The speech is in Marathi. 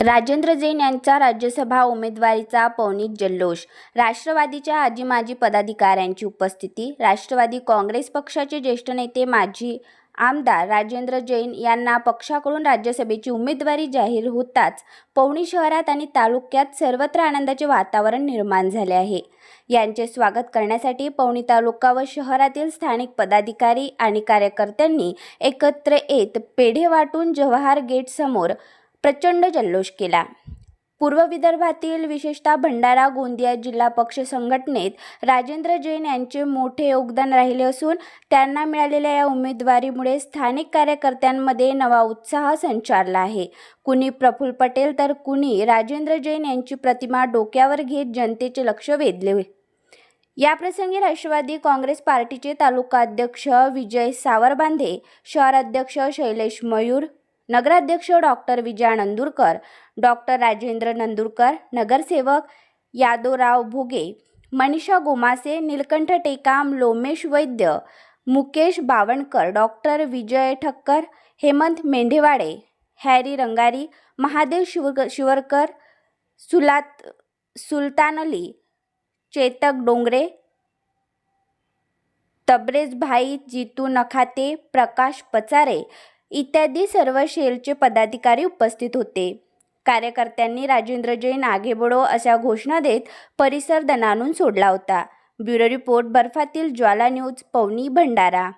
राजेंद्र जैन यांचा राज्यसभा उमेदवारीचा पवनीत जल्लोष. राष्ट्रवादीच्या आजी-माजी पदाधिकाऱ्यांची उपस्थिती. राष्ट्रवादी काँग्रेस पक्षाचे ज्येष्ठ नेते माजी आमदार राजेंद्र जैन यांना पक्षाकडून राज्यसभेची उमेदवारी जाहीर होताच पवनी शहरात आणि तालुक्यात सर्वत्र आनंदाचे वातावरण निर्माण झाले आहे. यांचे स्वागत करण्यासाठी पवनी तालुका व शहरातील स्थानिक पदाधिकारी आणि कार्यकर्त्यांनी एकत्र येत पेढे वाटून जवाहर गेट समोर प्रचंड जल्लोष केला. पूर्व विदर्भातील विशेषतः भंडारा गोंदिया जिल्हा पक्ष संघटनेत राजेंद्र जैन यांचे मोठे योगदान राहिले असून त्यांना मिळालेल्या या उमेदवारीमुळे स्थानिक कार्यकर्त्यांमध्ये नवा उत्साह संचारला आहे. कुणी प्रफुल्ल पटेल तर कुणी राजेंद्र जैन यांची प्रतिमा डोक्यावर घेत जनतेचे लक्ष वेधले. याप्रसंगी राष्ट्रवादी काँग्रेस पार्टीचे तालुका अध्यक्ष विजय सावरबांधे, शहर अध्यक्ष शैलेश मयूर, नगराध्यक्ष डॉक्टर विजया नंदुरकर, डॉक्टर राजेंद्र नंदुरकर, नगरसेवक यादवराव भोगे, मनीषा गोमासे, नीलकंठ टेकाम, लोमेश वैद्य, मुकेश बावणकर, डॉक्टर विजय ठक्कर, हेमंत मेंढेवाडे, हॅरी रंगारी, महादेव शिवरकर, सुलतान अली, चेतक डोंगरे, तबरेज भाई, जितू नखाते, प्रकाश पचारे इत्यादी सर्व शेलचे पदाधिकारी उपस्थित होते. कार्यकर्त्यांनी राजेंद्र जैन आगे बढो अशा घोषणा देत परिसर दणाणून सोडला होता. ब्युरो रिपोर्ट, बर्फातील ज्वाला न्यूज, पवनी, भंडारा.